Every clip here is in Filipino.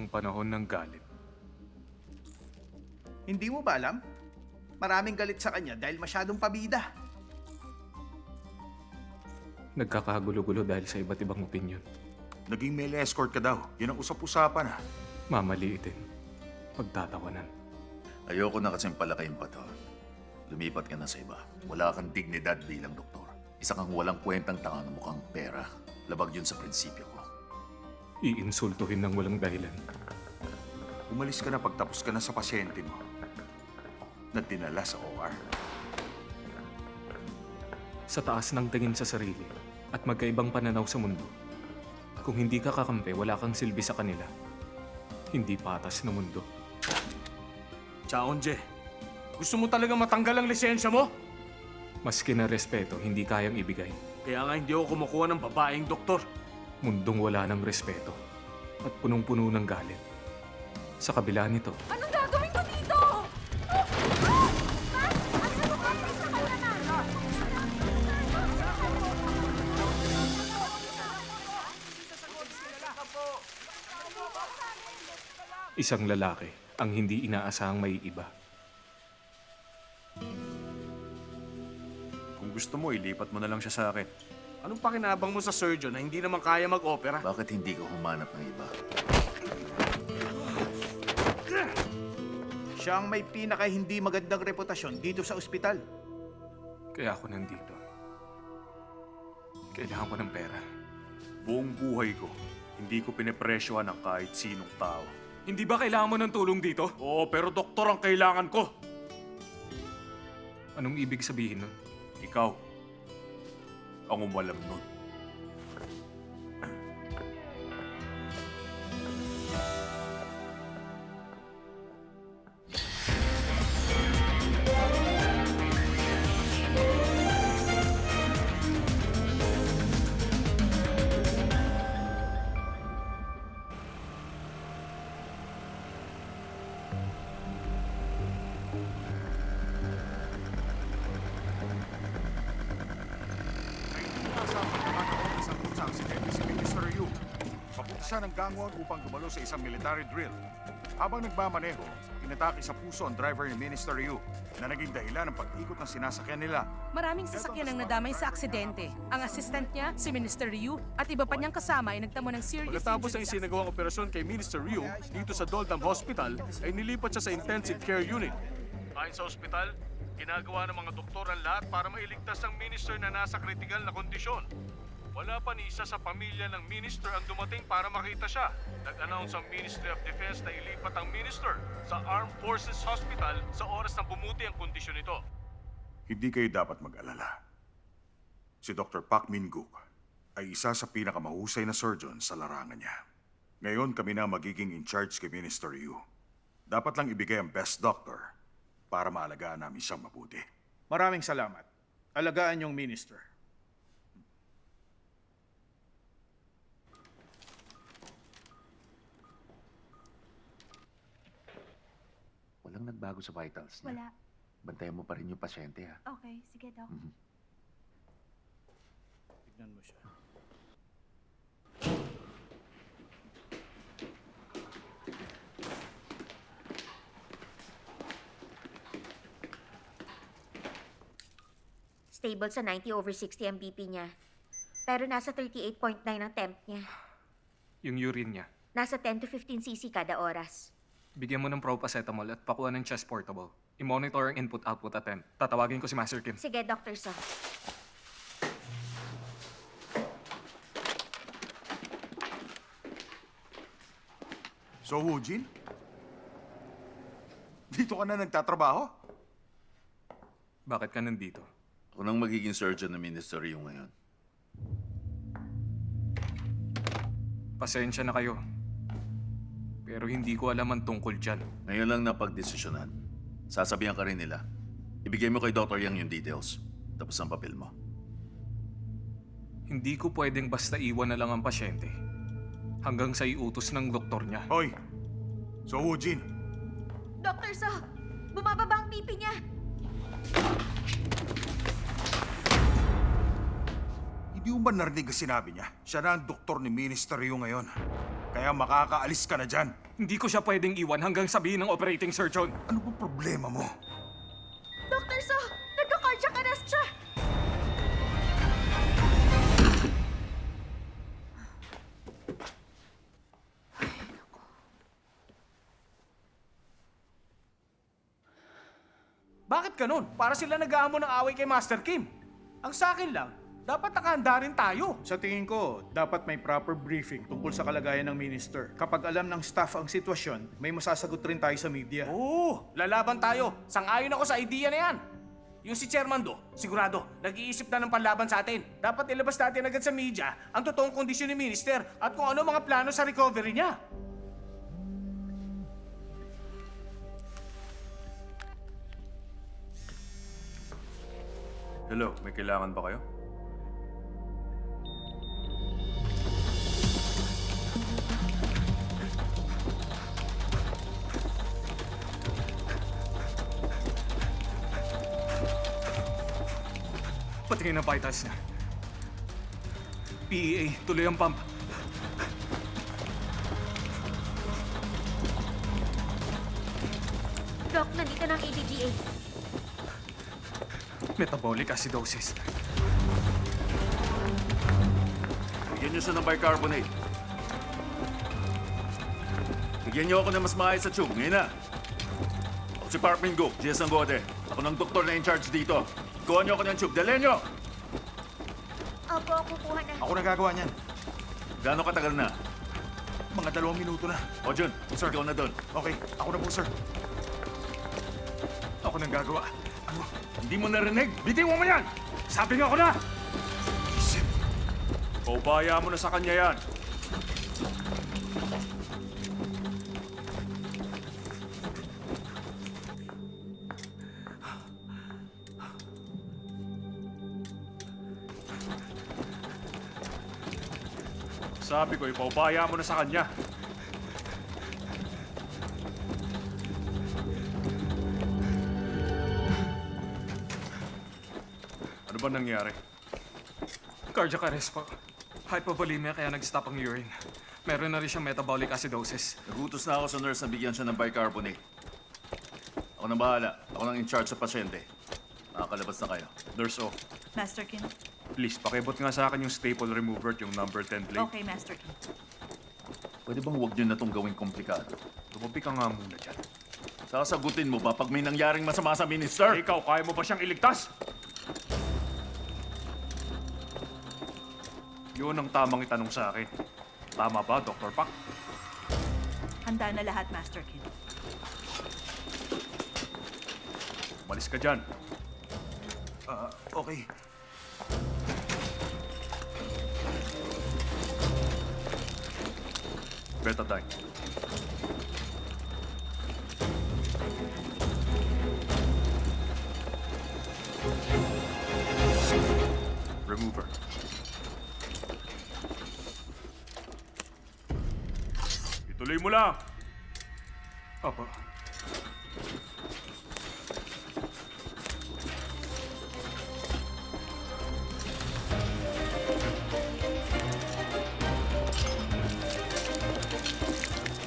isang panahon ng galit. Hindi mo ba alam? Maraming galit sa kanya dahil masyadong pabida. Nagkakagulo-gulo dahil sa iba't ibang opinyon. Naging male escort ka daw. Yun ang usap-usapan ah. Mamaliitin. Pagtatawanan. Ayoko na kasing palakayin pa to. Lumipat ka na sa iba. Wala kang dignidad bilang doktor. Isa kang walang kwentang tanga na mukhang pera. Labag yun sa prinsipyo ko. Iinsultuhin ng walang dahilan. Umalis ka na pagtapos ka na sa pasyente mo. Na dinala sa OR. Sa taas ng tingin sa sarili at magkaibang pananaw sa mundo. Kung hindi ka kakampi, wala kang silbi sa kanila. Hindi patas na mundo. Chaonje, gusto mo talaga matanggal ang lisensya mo? Maski na respeto, hindi kayang ibigay. Kaya nga hindi ako kumukuha ng babaeng doktor. Mundong wala ng respeto at punong-puno ng galit. Sa kabila nito, Anong gagawin ko dito? Ano ba sa kanya na? isang lalaki ang hindi inaasahang may iba. Kung gusto mo, ilipat mo na lang siya sa akin. Anong pakinabang mo sa surgeon na hindi naman kaya mag-opera? Bakit hindi ka humanap ng iba? Siya ang may pinaka hindi magandang reputasyon dito sa ospital. Kaya ako nandito. Kailangan ko ng pera. Buong buhay ko, hindi ko pinepresyohan ng kahit sinong tao. Hindi ba kailangan mo ng tulong dito? Oo, pero doktor ang kailangan ko. Anong ibig sabihin nun? Ikaw, ang umalam nun. Siya ng gangwon upang dumalo sa isang military drill. Habang nagmamaneho, inatake sa puso ang driver ni Minister Yu na naging dahilan ng pag-ikot ng sinasakyan nila. Maraming sasakyan ang nadamay sa aksidente. Ang assistant niya, si Minister Ryu, at iba pa niyang kasama ay nagtamo ng serious Pagkatapos ng injuries sa isinagawang operasyon kay Minister Ryu dito sa Doldam Hospital, ay nilipat siya sa intensive care unit. Ayon sa ospital, ginagawa ng mga doktor ang lahat para mailigtas ang minister na nasa kritikal na kondisyon. Wala pa ni isa sa pamilya ng minister ang dumating para makita siya. Nag-announce ang Ministry of Defense na ilipat ang minister sa Armed Forces Hospital sa oras na bumuti ang kondisyon nito. Hindi kayo dapat mag-alala. Si Dr. Pak Min-guk ay isa sa pinakamahusay na surgeon sa larangan niya. Ngayon kami na magiging in charge kay Minister Yu. Dapat lang ibigay ang best doctor para maalagaan namin siyang mabuti. Maraming salamat. Alagaan yung minister. Walang nagbago sa vitals niya. Wala. Bantayan mo pa rin yung pasyente ha. Okay, sige, Doc. Tignan mo siya. Stable sa 90/60 ang BP niya. Pero nasa 38.9 ang temp niya. Yung urine niya. Nasa 10 to 15 cc kada oras. Bigyan mo ng Propacetamol at pakuha ng chest portable. I-monitor ang input-output attempt. Tatawagin ko si Master Kim. Sige, Dr. So. So, Woojin? Dito ka na nagtatrabaho? Bakit ka nandito? Ako nang magiging surgeon ng Minister Yu ngayon. Pasensya na kayo. Pero hindi ko alam ang tungkol dyan. Ngayon lang napagdesisyonan. Sasabihan ka rin nila. Ibigay mo kay Dr. Yang yung details. Tapos ang papel mo. Hindi ko pwedeng basta iwan na lang ang pasyente. Hanggang sa iutos ng doktor niya. Hoy! So, Woojin, Dr. So, bumababa ang BP niya. hindi mo ba narinig ang sinabi niya? Siya na ang doktor ni Minister Yu ngayon. Kaya makakaalis ka na dyan. Hindi ko siya pwedeng iwan hanggang sabihin ng operating surgeon. Ano bang problema mo? Dr. So, nagka-cardiac arrest siya! Bakit ganun? Para sila nag-aamo ng away kay Master Kim. Ang sa akin lang, dapat nakahanda rin tayo. Sa tingin ko, dapat may proper briefing tungkol sa kalagayan ng minister. Kapag alam ng staff ang sitwasyon, may masasagot rin tayo sa media. Oo, lalaban tayo. Sang-ayon ako sa idea na yan. Yung si Chairman Do, sigurado, nag-iisip na ng panlaban sa atin. Dapat ilabas natin agad sa media ang totoong kondisyon ni Minister at kung ano mga plano sa recovery niya. Hello, may kailangan ba kayo? Patingin ang vitals niya. PEA, tuloy ang pump. Doc, nandito ng ABGA. Metabolic acidosis. Bigyan niyo siya ng bicarbonate. Bigyan niyo ako ng mas maayos sa tube. Ngayon na. Ako si Park Min-guk, GS Angote. Ako ng doktor na in charge dito. Kuha niyo ako ng tube. Dalhin niyo! Opo, kukuha na. Ako na gagawa niyan. Gaano katagal na? Mga 2 minuto na. O Jun, sir, ikaw na doon. Okay, ako na po, sir. Ako nang gagawa. Ano? Hindi mo narinig? Bitiwan mo yan! Sabi nga ako na! Isip. Paubaya mo na sa kanya yan. Sabi ko, ipaubaya mo na sa kanya. Ano ba nangyari? Cardiac arrest po. Hypovolemia kaya nag-stop ang urine. Meron na rin siyang metabolic acidosis. Nagutos na ako sa nurse na bigyan siya ng bicarbonate. Ako nang bahala. Ako nang in charge sa pasyente. Makakalabas na kayo. Nurse O, Master Kim. please, pakibot nga sa akin yung staple remover at yung number 10 plate. Okay, Master Kim. Pwede bang huwag niyo na itong gawing komplikado? Tumabi ka nga muna dyan. Sasagutin mo ba pag may nangyaring masama sa minister? Ikaw, kaya mo ba siyang iligtas? Yun ang tamang itanong sa akin. Tama ba, Dr. Pak? Handa na lahat, Master Kim. Umalis ka dyan. Okay. Betadine. Remover. Ituloy mo lang. Opo.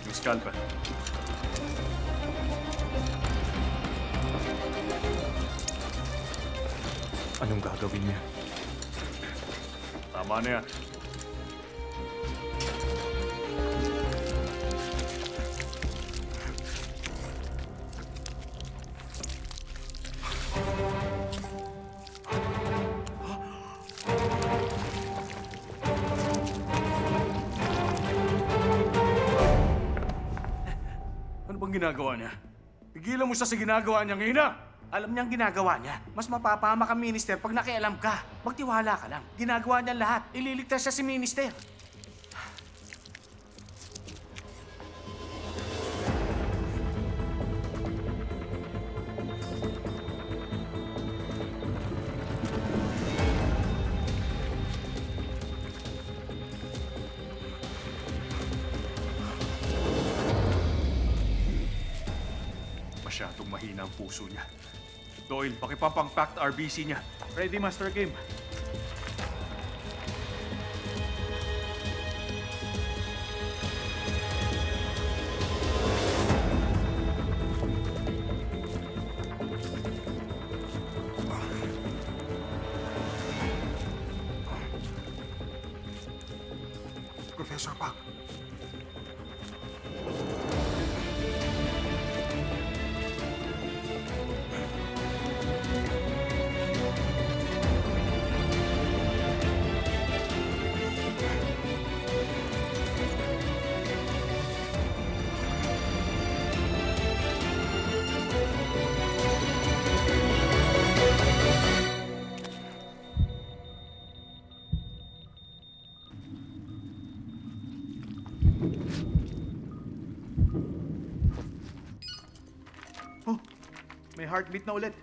Yung scalpel. Anong gagawin niya? Tama na yan. Ano bang ginagawa niya? Pigilan mo siya sa ginagawa niya ngayon na! Alam niyang ginagawa niya. Mas mapapama ka, Minister, pag nakialam ka. Magtiwala ka lang. Ginagawa niya lahat. Ililigtas siya si Minister. Masyadong mahina ang puso niya. Doyle, pakipapang-packed RBC niya. Ready, Master Kim? Professor Pak. Oh, may heartbeat na ulit.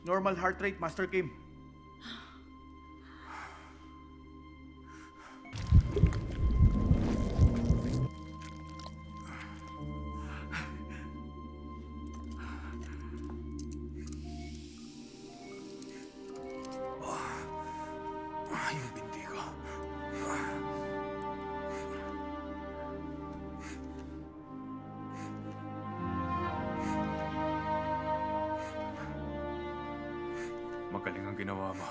Normal heart rate, Master Kim. Yung binti ko. Magaling ang ginawa mo.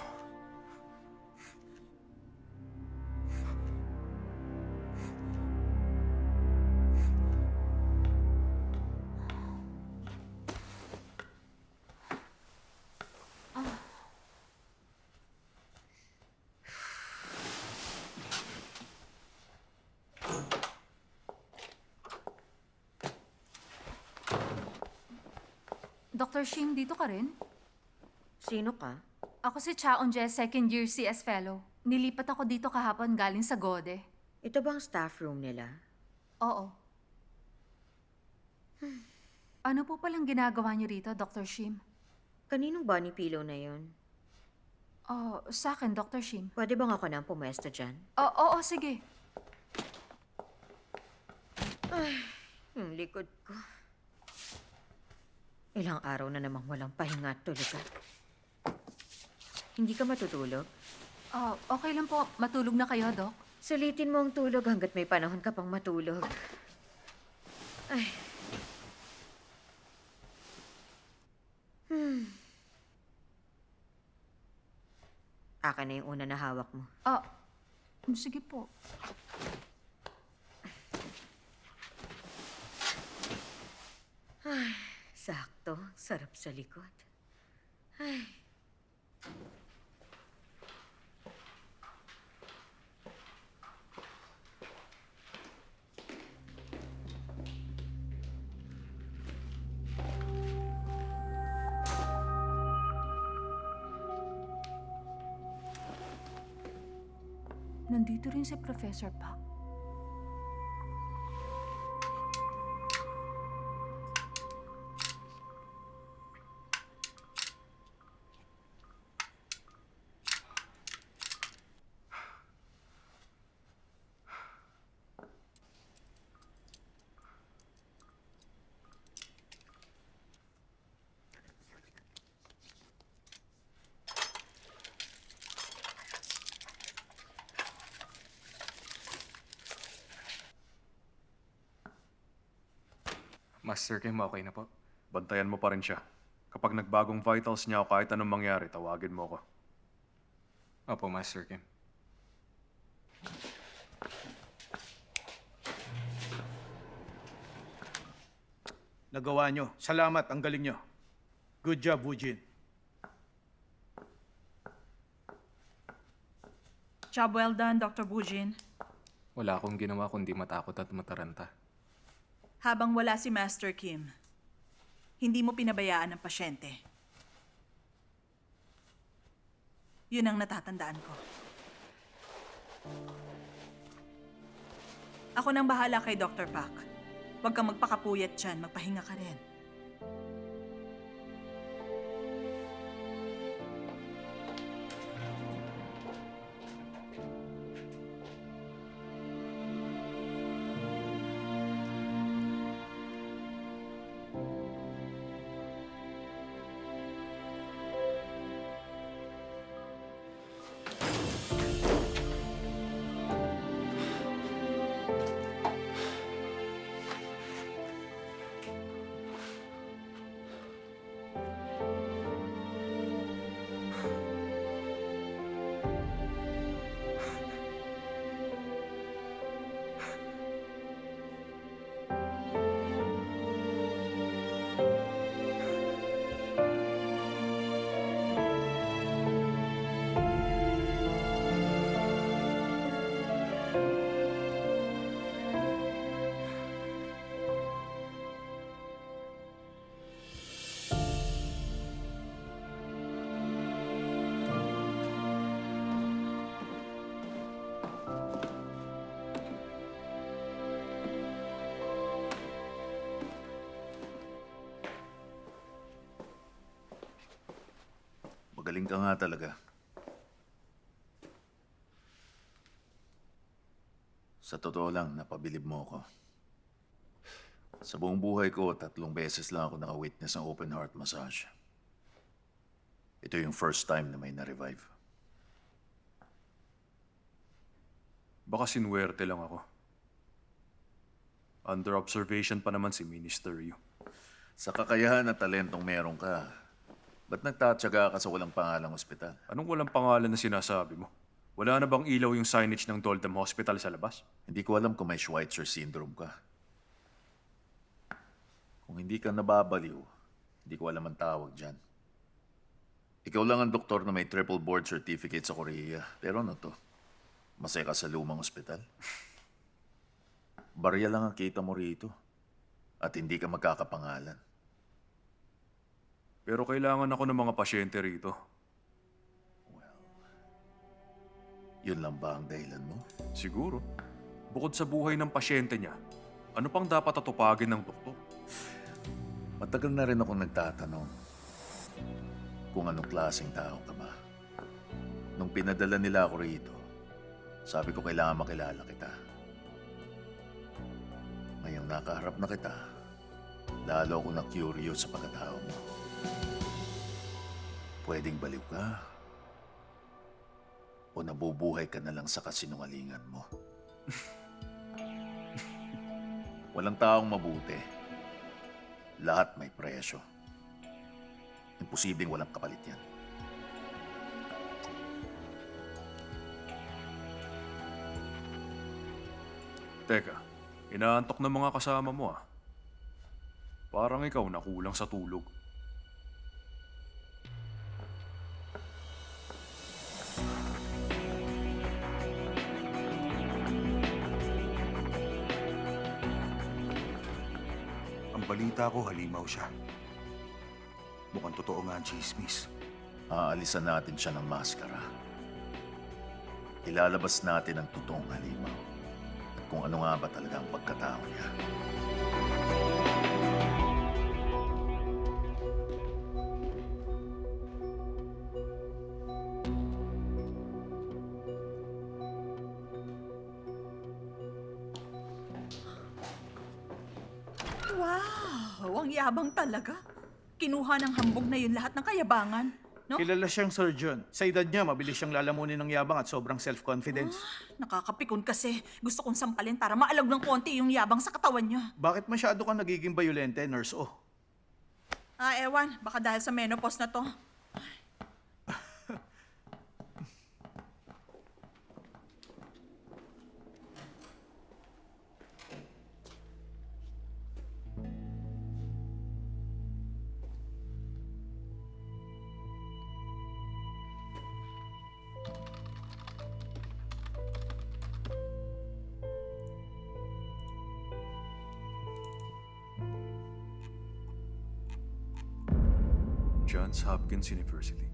Dr. Shim, dito ka rin? Sino ka? Ako si Cha Onje, second year CS Fellow. Nilipat ako dito kahapon galing sa Gode. Ito bang staff room nila? Oo. Ano po palang ginagawa niyo rito, Dr. Shim? Kaninong bunny pillow na yon? Oh, sa akin, Dr. Shim. Pwede bang ako na ang pumesto dyan? Oo, sige. Yung likod ko. Ilang araw na namang walang pahinga at tulugan. Hindi ka matutulog? Okay lang po. Matulog na kayo, Doc. Sulitin mo ang tulog hanggat may panahon ka pang matulog. Ay. Akin na yung una na hawak mo. Sige po. Ay, sakto. Sarap sa likod. Ay. Nandito rin si Professor Pak. Master Kim, okay na po. Bantayan mo pa rin siya. Kapag nagbagong vitals niya o kahit anong mangyari, tawagin mo ko. Opo, Master Kim. Nagawa nyo. Salamat, ang galing nyo. Good job, Wujin. Job well done, Dr. Bujin. Wala akong ginawa kundi matakot at mataranta. Habang wala si Master Kim, hindi mo pinabayaan ang pasyente. Yun ang natatandaan ko. Ako nang bahala kay Dr. Pak. Huwag kang magpakapuyat dyan, magpahinga ka rin. Magaling ka nga talaga. Sa totoo lang, napabilib mo ako. Sa buong buhay ko, 3 beses lang ako naka-witness ng open heart massage. Ito yung first time na may na-revive. Baka sinuwerte lang ako. Under observation pa naman si Minister Yu. Sa kakayahan at talentong meron ka, ba't nagtatsaga ka sa walang pangalang ospital? Anong walang pangalan na sinasabi mo? Wala na bang ilaw yung signage ng Doldam Hospital sa labas? Hindi ko alam kung may Schweitzer syndrome ka. Kung hindi ka nababaliw, hindi ko alam ang tawag dyan. Ikaw lang ang doktor na may triple board certificate sa Korea. Pero ano to? Masaya ka sa lumang ospital? Barya lang ang kita mo rito. At hindi ka magkakapangalan. Pero kailangan ako ng mga pasyente rito. Yun lang ba ang dahilan mo? Siguro. Bukod sa buhay ng pasyente niya, ano pang dapat atupagin ng doktor? Matagal na rin akong nagtatanong kung anong klaseng tao ka ba. Nung pinadala nila ako rito, sabi ko kailangan makilala kita. Ngayong nakaharap na kita, lalo ako na-curious sa pagkatao mo. Pwedeng baliw ka o nabubuhay ka na lang sa kasinungalingan mo. Walang taong mabuti. Lahat may presyo. Imposibleng walang kapalit yan. Teka, inaantok ng mga kasama mo ah. Parang ikaw nakulang sa tulog. Ang balita ko, halimaw siya. Mukhang totoo nga ang chismis. Aalisan natin siya ng maskara. Ilalabas natin ang totoong halimaw. At kung ano nga ba talaga ang pagkatao niya. Wow, ang yabang talaga. Kinuha ng hambog na yun lahat ng kayabangan. No? Kilala siyang surgeon. Sa edad niya, mabilis siyang lalamunin ng yabang at sobrang self-confidence. Nakakapikon kasi. Gusto kong sampalin para maalog ng konti yung yabang sa katawan niya. Bakit masyado kang nagiging bayolente, Nurse O? Ewan. Baka dahil sa menopause na to. Johns Hopkins University.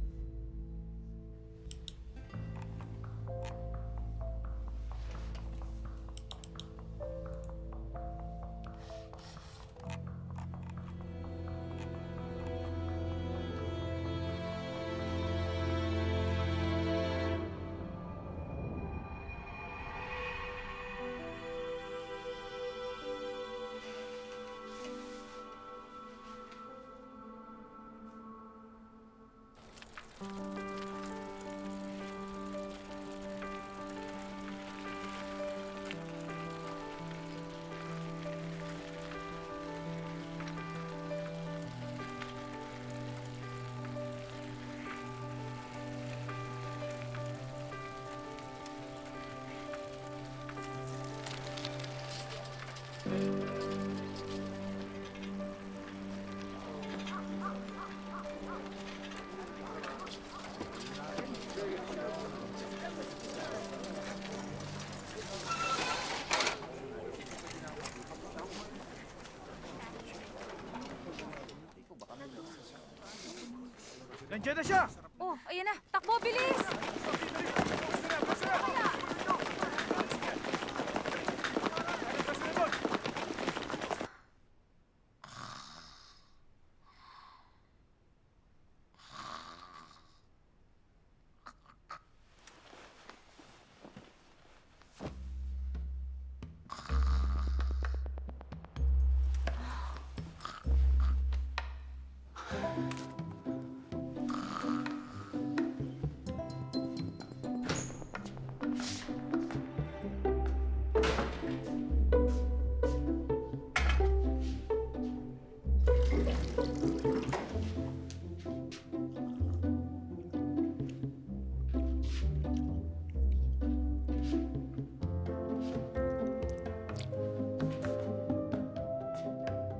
Nandiyan na siya! Oh, ayan na. Takbo, bilis!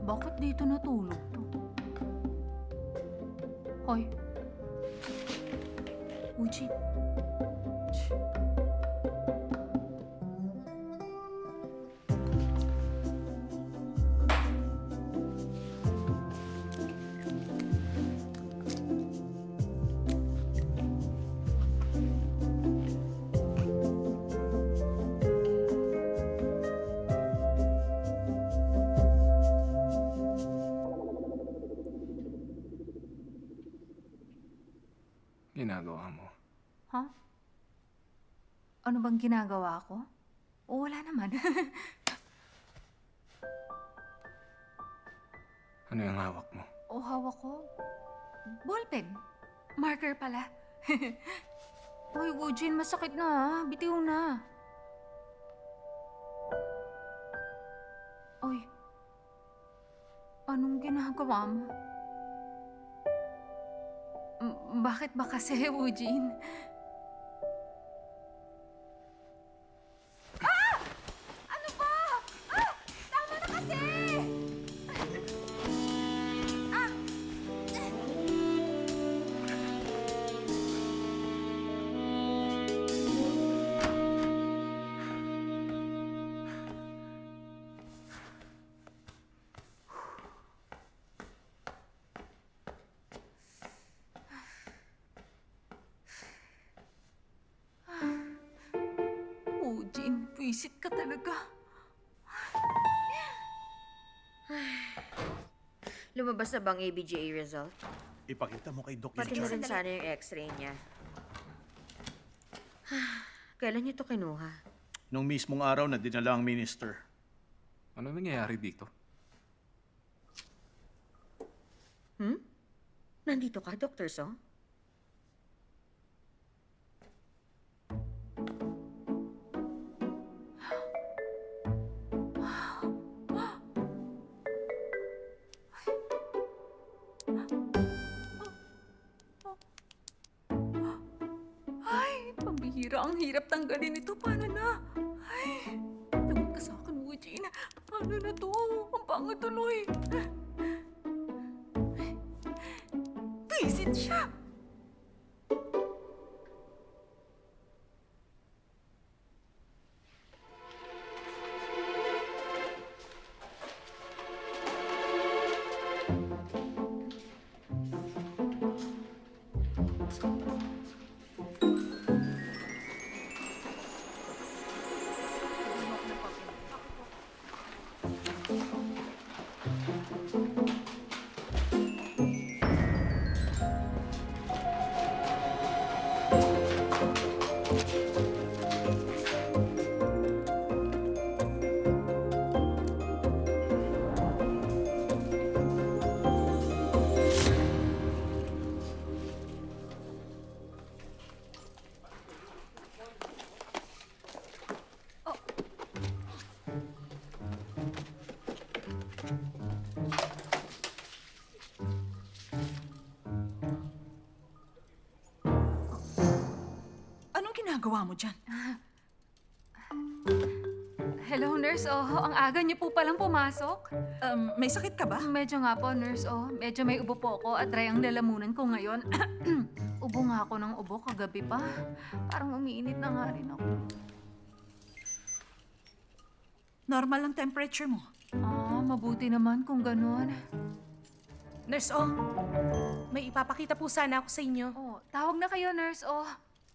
Bakit dito natulog to? Hoy. Eugene. Ginagawa mo. Ha? Ano bang ginagawa ko? O wala naman. Ano yung hawak mo? O hawak ko? Ballpen. Marker pala. Uy, Eugene, masakit na ha. Bitiw na. Uy. Anong ginagawa mo? Bakit ba kasi, Eugene? Ah! Ano ba? Ah! Tama na kasi! Ah! Eugene, visit ka talaga. Lumabas na bang ABGA result? Ipakita mo kay Doc Pati na yung chart. rin sana yung x-ray niya. Kailan niyo to kinuha? Nung mismong araw na dinala ang minister. Ano nangyayari dito? Nandito ka, Dr. Song? Ay, pambihira. Ang hirap tanggalin ito. Paano na? Ay, lagot ka sa akin, Eugene. Paano na to? Ang pangit tuloy. Visit siya. Anong ginagawa mo dyan? Hello, Nurse. Oh, ang aga niyo po palang pumasok. May sakit ka ba? Medyo nga po, Nurse. Oh, medyo may ubo po ako at dry ang lalamunan ko ngayon. Ubo nga ako ng ubo kagabi pa. Parang umiinit na nga rin ako. Normal ang temperature mo. Ah, mabuti naman kung ganon. Nurse O, may ipapakita po sana ako sa inyo. Oh, tawag na kayo, Nurse. Oh.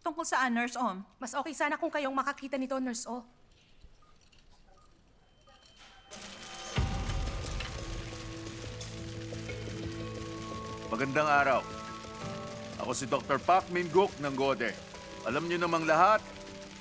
Tungkol saan, Nurse Om? Mas okay sana kung kayong makakita nito, Nurse O. Magandang araw. Ako si Dr. Pak Min Gook ng GODE. Alam niyo namang lahat,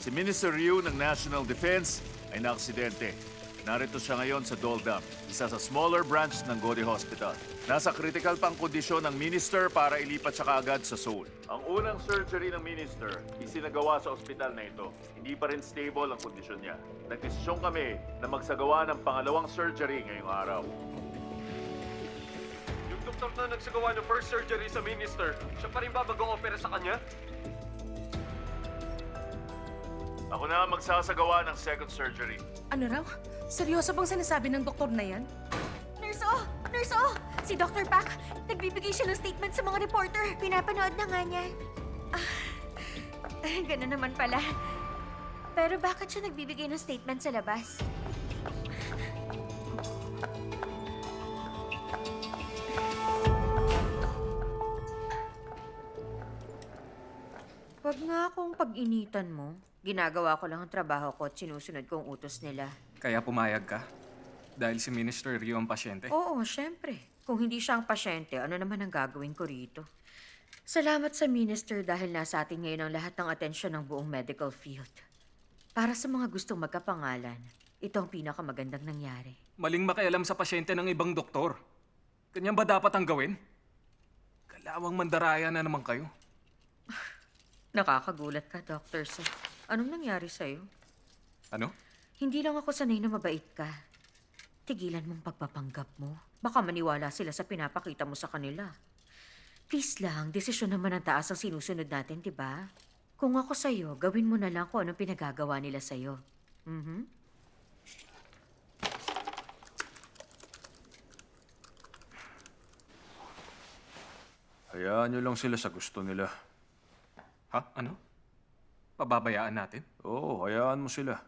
si Minister Ryu ng National Defense ay naaksidente. Narito siya ngayon sa Doldam, isa sa smaller branch ng Gode Hospital. Nasa critical pang kondisyon ng minister para ilipat siya kaagad sa Seoul. Ang unang surgery ng minister, isinagawa sa ospital na ito. Hindi pa rin stable ang kondisyon niya. Nagdesisyon kami na magsagawa ng pangalawang surgery ngayong araw. Yung doktor na nagsagawa ng first surgery sa minister, siya pa rin ba mag-o-opera sa kanya? Ako na ang magsasagawa ng second surgery. Ano raw? Seryoso bang sinasabi ng doktor na yan? Nurse O! Nurse O! Si Dr. Pak, nagbibigay siya ng statement sa mga reporter. Pinapanood na nga niya. Ganun naman pala. Pero bakit siya nagbibigay ng statement sa labas? Wag nga akong pag-initan mo. Ginagawa ko lang ang trabaho ko at sinusunod ko ang utos nila. Kaya pumayag ka? Dahil si Minister Ryu ang pasyente? Oo, syempre. Kung hindi siya ang pasyente, ano naman ang gagawin ko rito? Salamat sa Minister dahil nasa atin ngayon ang lahat ng atensyon ng buong medical field. Para sa mga gustong magkapangalan, ito ang pinakamagandang nangyari. Maling makialam sa pasyente ng ibang doktor. Ganyan ba dapat ang gawin? Kalawang mandaraya na naman kayo. Nakakagulat ka, Dr. So, anong nangyari sa'yo? Ano? Hindi lang ako sanay na mabait ka. Tigilan mong pagpapanggap mo. Baka maniwala sila sa pinapakita mo sa kanila. Please lang, desisyon naman ng taas ang sinusunod natin, di ba? Kung ako sa'yo, gawin mo na lang kung anong pinagagawa nila sa'yo. Hayaan nyo lang sila sa gusto nila. Ha? Ano? Pababayaan natin? Oo, hayaan mo sila.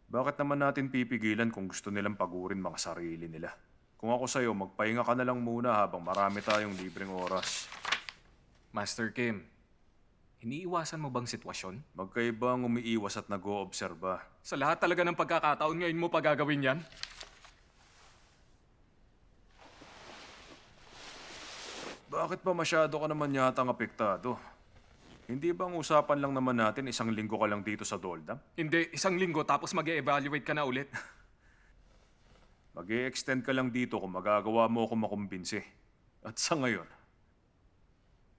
Bakit naman natin pipigilan kung gusto nilang pagurin mga sarili nila? Kung ako sa'yo, magpahinga ka na lang muna habang marami tayong libreng oras. Master Kim, iniiwasan mo bang sitwasyon? Magkaiba ang umiiwas at nag-oobserba. Sa lahat talaga ng pagkakataon ngayon mo pa gagawin yan? Bakit ba masyado ka naman yatang apektado? Hindi bang usapan lang naman natin 1 linggo ka lang dito sa Doldam? Hindi, 1 linggo tapos mag-e-evaluate ka na ulit. Mag-e-extend ka lang dito kung magagawa mo ako makumbinsi. At sa ngayon,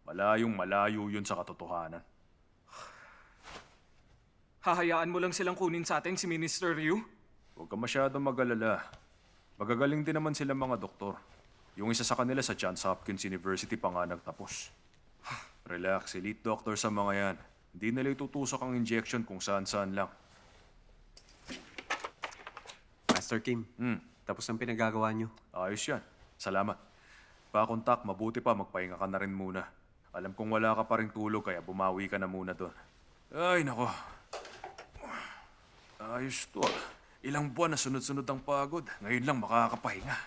malayo yun sa katotohanan. Hahayaan mo lang silang kunin sa atin si Minister Ryu? Huwag ka masyadong mag-alala. Magagaling din naman sila mga doktor. Yung isa sa kanila sa Johns Hopkins University pa nga nagtapos. Relax, elite doctor sa mga yan. Hindi nila itutusok ang injection kung saan-saan lang. Master Kim, tapos ang pinagagawa nyo. Ayos yan. Salamat. Pa-contact, mabuti pa magpahinga ka na rin muna. Alam kong wala ka pa rin tulog kaya bumawi ka na muna doon. Ay, nako. Ayos to ah. Ilang buwan na sunod-sunod ang pagod. Ngayon lang makakapahinga.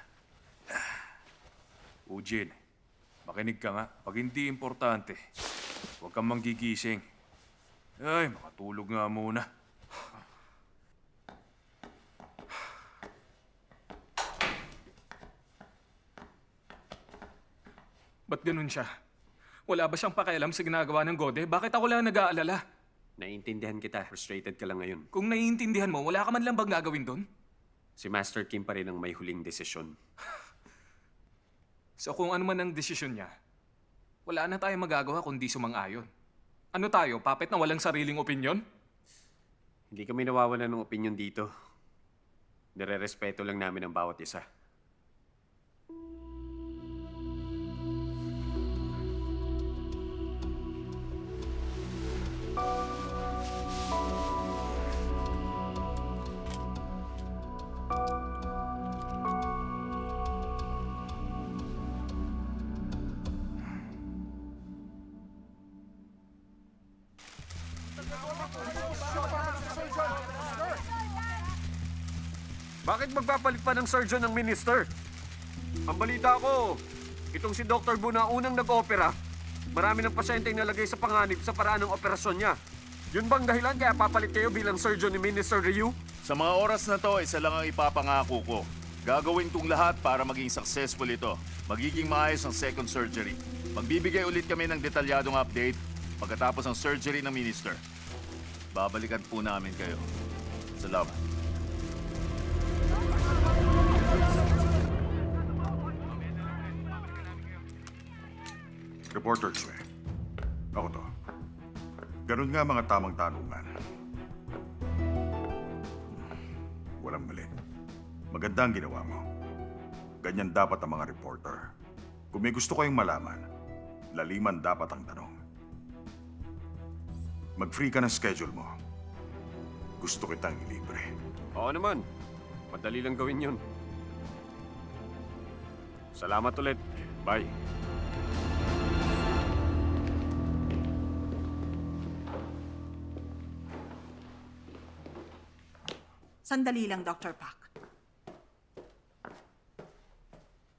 Eugene, makinig ka nga. Pag hindi importante, huwag kang manggigising. Ay, makatulog nga muna. Ba't ganun siya? Wala ba siyang pakialam sa ginagawa ng Gode? Bakit ako lang nag-aalala? Naiintindihan kita. Frustrated ka lang ngayon. Kung naiintindihan mo, wala ka man lang bang gagawin doon? Si Master Kim pa rin ang may huling desisyon. So kung ano man ang desisyon niya, wala na tayong magagawa kundi sumang-ayon. Ano tayo, puppet na walang sariling opinyon? Hindi kami nawawalan ng opinyon dito. Nire-respeto lang namin ang bawat isa. Bakit magpapalit pa ng surgeon ng minister? Ang balita ko, itong si Dr. Bu na unang nag-opera, marami ng pasyenteng nalagay sa panganib sa paraan ng operasyon niya. Yun bang dahilan kaya papalit kayo bilang surgeon ni Minister Ryu? Sa mga oras na to, isa lang ang ipapangako ko. Gagawin tong lahat para maging successful ito. Magiging maayos ang second surgery. Magbibigay ulit kami ng detalyadong update pagkatapos ng surgery ng minister. Babalikan po namin kayo. Salamat. Reporter Chue. Ako to. Ganun nga mga tamang tanungan. Walang mali. Maganda ang ginawa mo. Ganyan dapat ang mga reporter. Kung may gusto kayong malaman, laliman dapat ang tanong. Mag-free ka ng schedule mo. Gusto kitang ilibre. Oo naman. Madali lang gawin yun. Salamat ulit. Bye. Sandali lang, Dr. Pak.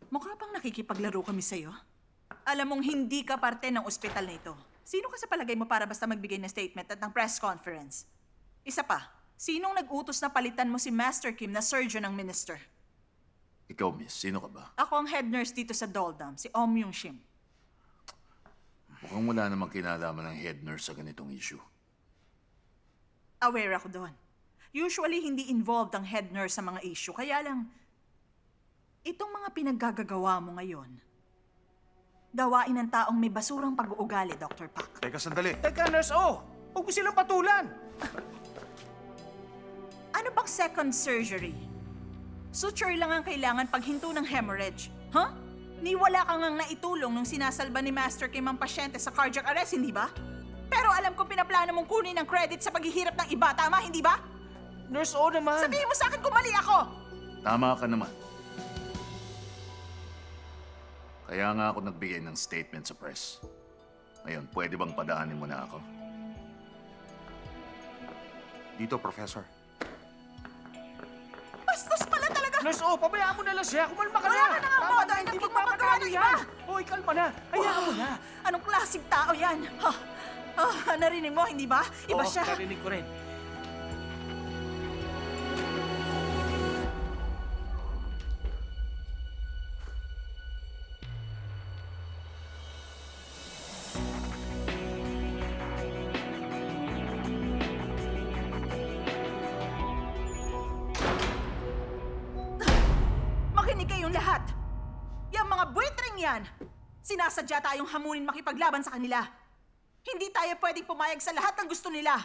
Mukha bang nakikipaglaro kami sa'yo? Alam mong hindi ka parte ng ospital na ito. Sino ka sa palagay mo para basta magbigay ng statement at ng press conference? Isa pa, sinong nag-utos na palitan mo si Master Kim na surgeon ng minister? Ikaw, miss, sino ka ba? Ako ang head nurse dito sa Doldam, si Om Yung Shim. Mukhang wala namang kinalaman ng head nurse sa ganitong issue. Aware ako doon. Usually, hindi involved ang head nurse sa mga issue. Kaya lang, itong mga pinaggagawa mo ngayon, gawain ng taong may basurang pag-uugali, Dr. Pak. Teka, sandali. Teka, Nurse O! Huwag mo silang patulan! Ano bang second surgery? Suture lang ang kailangan paghinto ng hemorrhage. Huh? Ni wala kang ngang naitulong nung sinasalba ni Master Kim ang pasyente sa cardiac arrest, hindi ba? Pero alam kong pinaplano mong kunin ang credit sa paghihirap ng iba, tama, hindi ba? Nurse O naman! Sabihin mo sa akin kung mali ako! Tama ka naman. Kaya nga ako nagbigay ng statement sa press. Ngayon, pwede bang padaanin mo na ako? Dito, Professor. Bastos pala talaga! Nurse O, pabayaan mo na lang siya. Kumalma ka na! Wala ka na nga modo, Hindi naging magpapagawa mapagawa ng yan! iba. Hoy, kalma na! Hayaan mo na! Anong klaseng tao yan? Narinig mo, hindi ba? Iba Oo, siya. narinig ko rin. Makinig kayong lahat. Yang mga buitring yan, sinasadya tayong hamunin makipaglaban sa kanila. Hindi tayo pwedeng pumayag sa lahat ng gusto nila.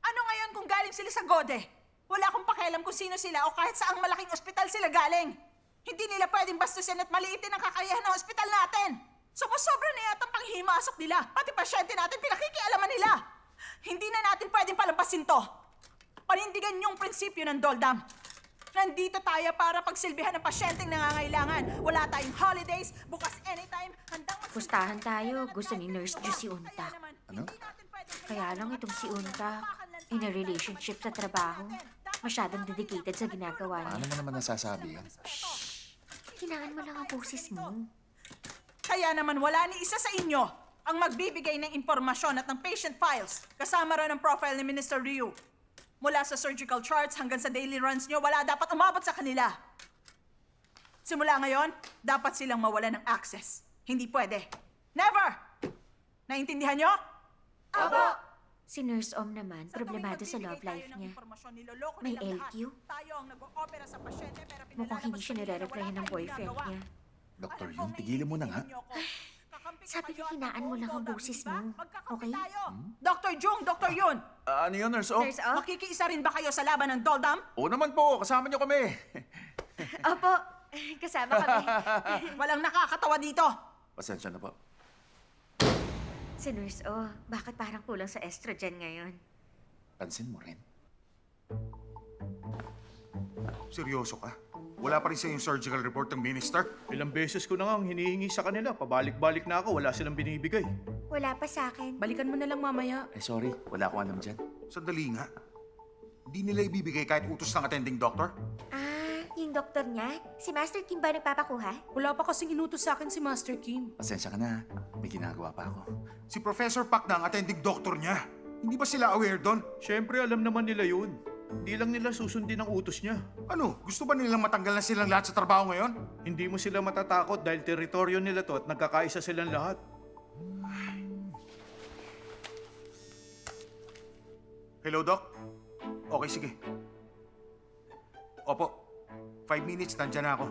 Ano ngayon kung galing sila sa Gode? Wala akong pakialam kung sino sila o kahit saang malaking ospital sila galing. Hindi nila pwedeng bastusin at maliitin ang kakayahan ng ospital natin. Sumusobra na yata ang panghimasok nila. Pati pasyente natin pinakikialaman nila. Hindi na natin pwedeng palampasin to. Panindigan yung prinsipyo ng Doldam. Nandito tayo para pagsilbihan ng pasyenteng nangangailangan. Wala tayong holidays, bukas anytime, handang Pustahan tayo. Gusto ni Nurse Ju si Unta. Ano? Kaya lang itong si Unta, in a relationship sa trabaho, masyadong dedicated sa ginagawa Paano niya. mo naman nasasabi yan? Hinaan mo lang ang boses mo. Kaya naman wala ni isa sa inyo ang magbibigay ng impormasyon at ng patient files kasama rin ang profile ni Minister Ryu. Mula sa surgical charts hanggang sa daily runs nyo, wala dapat umabot sa kanila. Simula ngayon, dapat silang mawala ng access. Hindi pwede. Never! Naintindihan nyo? Aba! Si Nurse Om naman, problemado sa love life niya. May LQ? Mukhang hindi siya nire-replyan ng boyfriend niya. Dr. Yung, tigilan mo na nga. Sabi niya, hinaan mo lang ang boses mo. Okay? Dr. Jung, Dr. Yun, Ano yun, Nurse O? Nurse Om? makikiisa rin ba kayo sa laban ng Doldam? Oo naman po, kasama niyo kami. Opo, kasama kami. Walang nakakatawa dito. Pasensya na po. Si Nurse O, bakit parang kulang sa estrogen ngayon? Pansin mo rin. Seryoso ka? Wala pa rin sa yung surgical report ng minister? Ilang beses ko na nga ang hinihingi sa kanila. Pabalik-balik na ako, wala silang binibigay. Wala pa sa akin. Balikan mo na lang mamaya. Ay, sorry. Wala akong alam dyan. Sandali nga. Hindi nila ibibigay kahit utos ng attending doctor? Yung doktor niya? Si Master Kim ba nagpapakuha? Wala pa kasing inutos sa akin si Master Kim. Pasensya ka na. May ginagawa pa ako. Si Professor Pak na ang attending doctor niya. Hindi ba sila aware doon? Siyempre, alam naman nila yun. Hindi lang nila susundin ang utos niya. Ano? Gusto ba nilang matanggal na silang lahat sa trabaho ngayon? Hindi mo sila matatakot dahil teritoryo nila to at nagkakaisa silang lahat. Hello, Doc? Okay, sige. Opo. 5 minutes, nandyan na ako.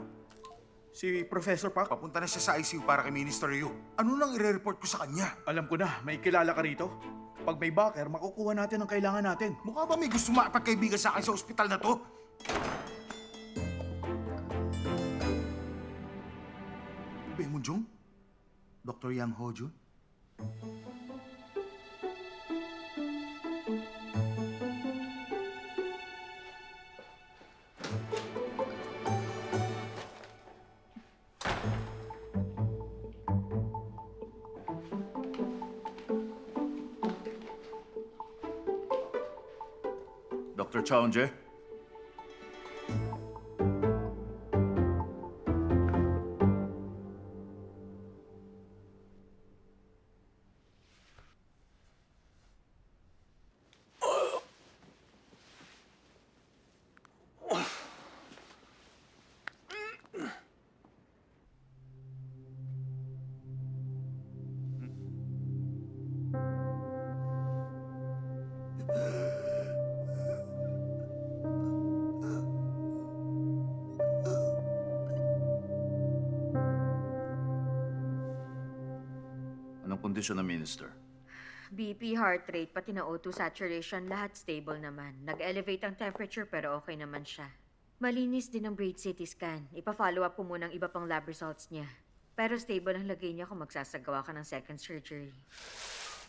Si Professor Pak, Papunta na siya sa ICU para kay Minister Yu. Ano nang ire-report ko sa kanya? alam ko na, may kilala ka rito. Pag may backer, makukuha natin ang kailangan natin. Mukha ba may gusto makipagkaibigan sa akin sa ospital na to? Bemunjong? Dr. Yang Ho-jun? Dr. Chaunje? Anong kondisyon ng minister? BP, heart rate, pati na O2 saturation, lahat stable naman. Nag-elevate ang temperature pero okay naman siya. Malinis din ang brain CT scan. Ipa-follow up ko muna ang iba pang lab results niya. Pero stable ang lagay niya kung magsasagawa ka ng second surgery.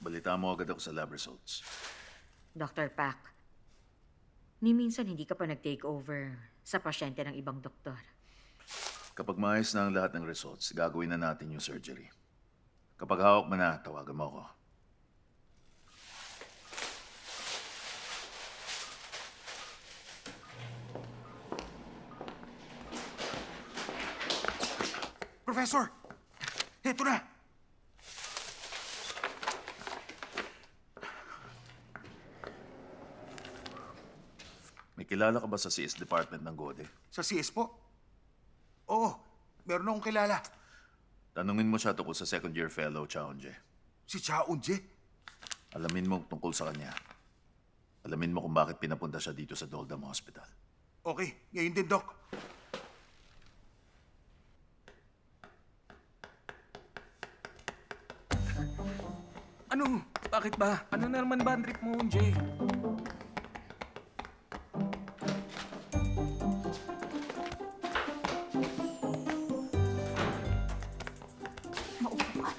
Balita mo agad ako sa lab results. Dr. Pak, ni minsan hindi ka pa nag-take over sa pasyente ng ibang doktor. Kapag maayos na ang lahat ng results, gagawin na natin yung surgery. Kapag hawak mo na, tawagan mo ako. Professor! Heto na! May kilala ka ba sa CS Department ng Gode? Sa CS po? Oo, meron akong kilala. Tanungin mo siya tungkol sa second year fellow, Chaunje. Si Chaunje? Alamin mo tungkol sa kanya. Alamin mo kung bakit pinapunta siya dito sa Doldam Hospital. Okay, ngayon din, Doc. Ano? Bakit ba? Ano na naman ba ang trip mo, Jay? Maupo ka.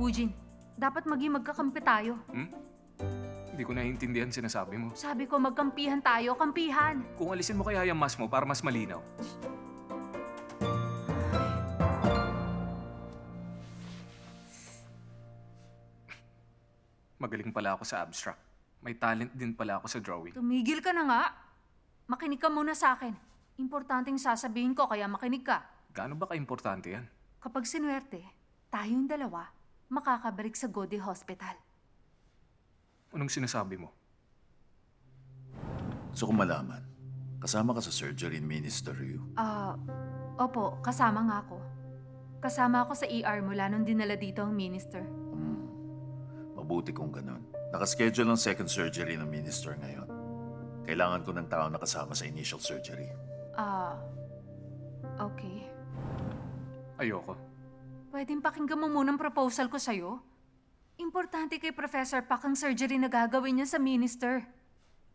Wujin, dapat maging magkakampi tayo. Hindi ko naiintindihan sinasabi mo. Sabi ko magkampihan tayo, kampihan. Kung alisin mo kaya yung mask mo para mas malinaw. Magaling pala ako sa abstract. May talent din pala ako sa drawing. Tumigil ka na nga. Makinig ka muna sa akin. Importanteng sasabihin ko kaya makinig ka. Gaano ba ka-importante yan? Kapag sinuwerte, tayong dalawa makakabalik sa Gode Hospital. Anong sinasabi mo? Gusto ko malaman, kasama ka sa surgery ni Minister Yu. Opo, kasama nga ako. Kasama ako sa ER mula nung dinala dito ang minister. Mabuti kung ganun. Nakaschedule ang second surgery ng minister ngayon. Kailangan ko ng tao na kasama sa initial surgery. Okay. Ayoko. Pwedeng pakinggan mo munang proposal ko sa'yo? Importante kay Professor Pak ang surgery na gagawin niya sa minister.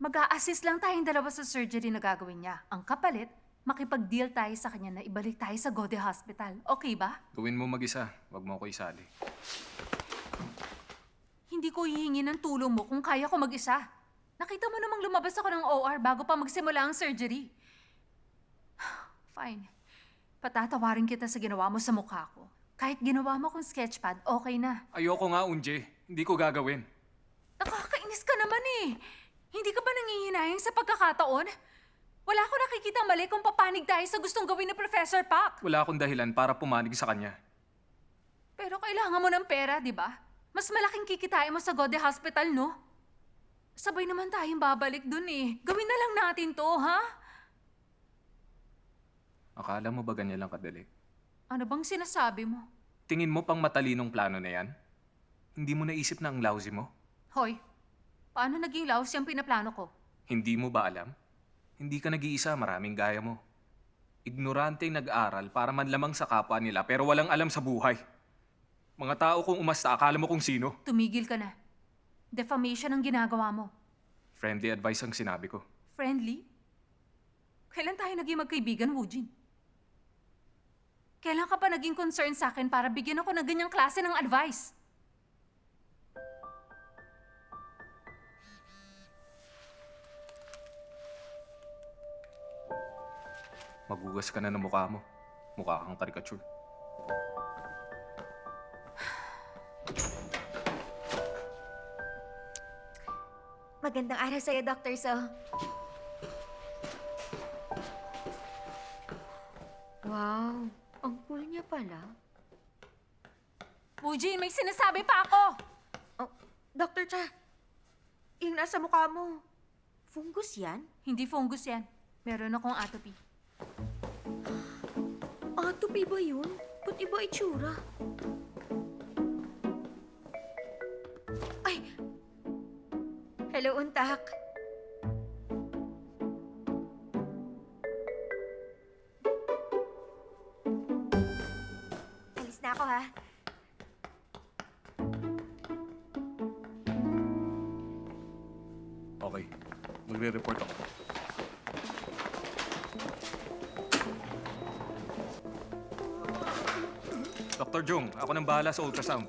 Mag-a-assist lang tayong dalawa sa surgery na gagawin niya. Ang kapalit, makipag-deal tayo sa kanya na ibalik tayo sa Gode Hospital. Okay ba? Gawin mo mag-isa. Huwag mo ako isali. Hindi ko hihingi ng tulong mo kung kaya ko mag-isa. Nakita mo namang lumabas ako ng OR bago pa magsimula ang surgery. Fine. Patatawarin kita sa ginawa mo sa mukha ko. Kahit ginawa mo kong sketchpad, okay na. Ayoko nga, Unje. Hindi ko gagawin. Nakakainis ka naman eh. Hindi ka ba nangihinayang sa pagkakataon? Wala ko nakikita mali kung papanig tayo sa gustong gawin ni Professor Pak. Wala akong dahilan para pumanig sa kanya. Pero kailangan mo ng pera, di ba? Mas malaking kikitain mo sa Gode Hospital, no? Sabay naman tayong babalik dun eh. Gawin na lang natin to, ha? Akala mo ba ganyan lang kadali? Ano bang sinasabi mo? Tingin mo pang matalinong plano na yan? Hindi mo naisip na ang lousy mo? Hoy, paano naging lousy ang pinaplano ko? Hindi mo ba alam? Hindi ka nag-iisa, maraming gaya mo. Ignorante nag-aral para manlamang sa kapwa nila pero walang alam sa buhay. Mga tao kung umasta, akala mo kung sino. Tumigil ka na. Defamation ang ginagawa mo. Friendly advice ang sinabi ko. Friendly? Kailan tayo naging magkaibigan, Woojin? Kailan ka pa naging concern sa akin para bigyan ako ng ganyang klase ng advice? Magugas ka na ng mukha mo. Mukha kang caricature. Magandang araw sa'yo, Dr. So. Wow, ang cool niya pala. Woojin, may sinasabi pa ako! Oh, Dr. Cha, yung nasa mukha mo, fungus yan? Hindi fungus yan. Meron akong atopy. Atopy ba yun? Ba't iba itsura? Ay! Hello, Untak. Alis na ako, ha? Okay, magre-report ako. Dr. Jung, ako nang bahala sa ultrasound.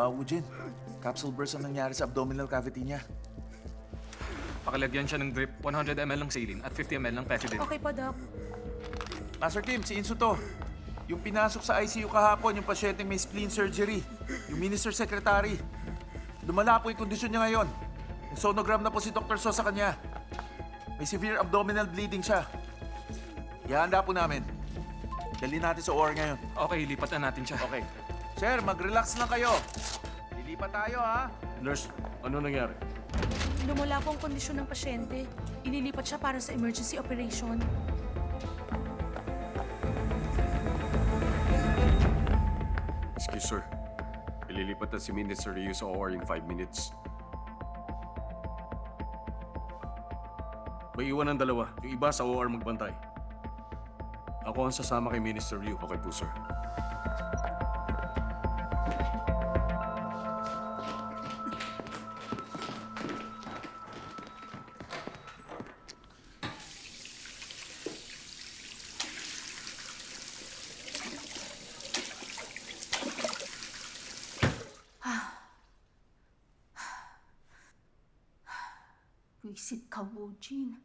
Woojin, capsule burst ang nangyari sa abdominal cavity niya. Pakilagyan siya ng drip, 100 ml ng saline at 50 ml ng pethidine. Okay po, Doc. Master Kim, si Insu to. Yung pinasok sa ICU kahapon, yung pasyenteng may spleen surgery. Yung minister secretary. Lumala po yung kondisyon niya ngayon. Sonogram na po si Dr. So sa kanya. May severe abdominal bleeding siya. Ihanda po namin. Dali natin sa OR ngayon. Okay, lipat na natin siya. Okay. Sir, mag-relax lang kayo. Lilipat tayo, ha? Nurse, ano nangyari? Lumala po ang kondisyon ng pasyente. Inilipat siya para sa emergency operation. Excuse, sir. Ililipat na si Minister Ryu sa OR in 5 minutes. May iwan ng dalawa. Yung iba sa OR magbantay. Ako ang sasama kay Minister Ryu. Okay po, sir. Wisit ka, Woojin.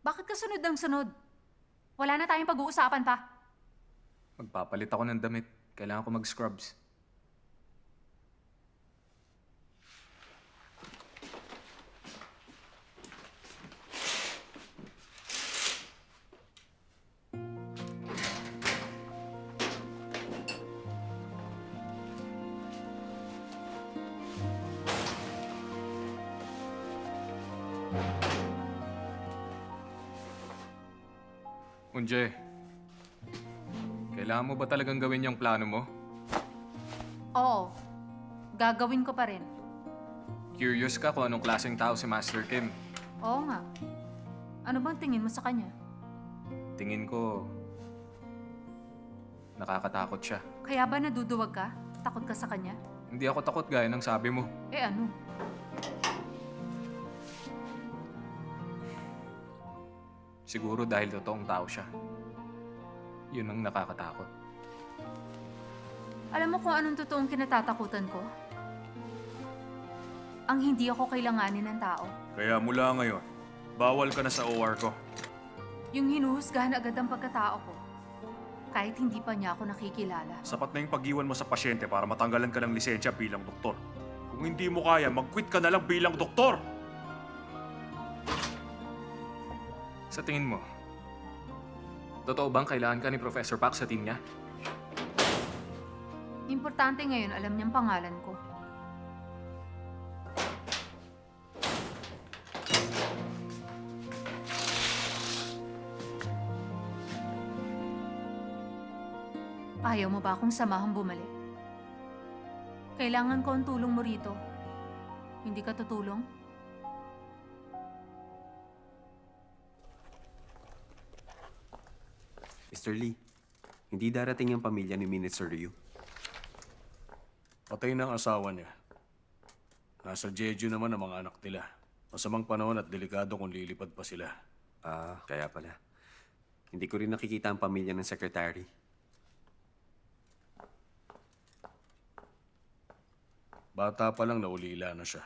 Bakit ka sunod ng sunod? Wala na tayong pag-uusapan pa. Magpapalit ako ng damit. Kailangan ko mag-scrubs. Unje, kailangan mo ba talagang gawin yung plano mo? Oo. Gagawin ko pa rin. Curious ka kung anong klaseng tao si Master Kim. Oo nga. Ano bang tingin mo sa kanya? Tingin ko, nakakatakot siya. Kaya ba naduduwag ka? Takot ka sa kanya? Hindi ako takot gaya ng sabi mo. Eh ano? Siguro dahil totoong tao siya. Yun ang nakakatakot. Alam mo kung anong totoong kinatatakutan ko? Ang hindi ako kailanganin ng tao. Kaya mula ngayon, bawal ka na sa OR ko. Yung hinuhusgahan agad ang pagkatao ko. Kahit hindi pa niya ako nakikilala. Sapat na yung pag-iwan mo sa pasyente para matanggalan ka ng lisensya bilang doktor. Kung hindi mo kaya, mag-quit ka na lang bilang doktor! Sa tingin mo, Totoo bang kailangan ka ni Professor Pak sa team niya? Importante ngayon alam niyang pangalan ko. Ayaw mo ba akong samahang bumalik? Kailangan ko ang tulong mo rito. Hindi ka tutulong? Mr. Lee, hindi darating ang pamilya ni Minister Ryu. Patay na ang asawa niya. Nasa Jeju naman ang mga anak nila. Masamang panahon at delikado kung lilipad pa sila. Ah, kaya pala. Hindi ko rin nakikita ang pamilya ng secretary. Bata pa lang naulila na siya.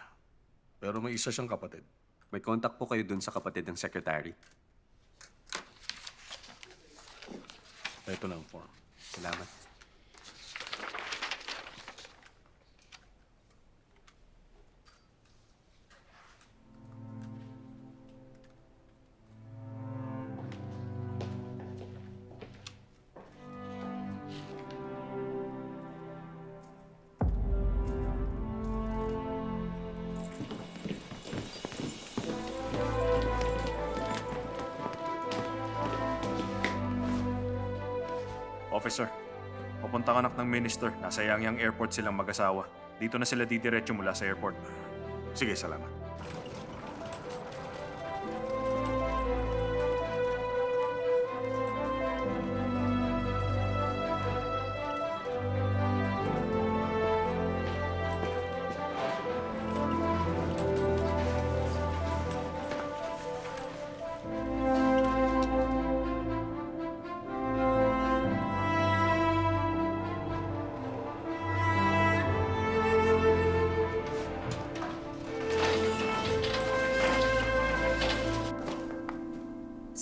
Pero may isa siyang kapatid. May contact po kayo dun sa kapatid ng secretary. Ito na ang form. Salamat. Officer, papunta anak ng minister. Nasa Yangyang Airport silang mag-asawa. Dito na sila didiretso mula sa airport. Sige, salamat.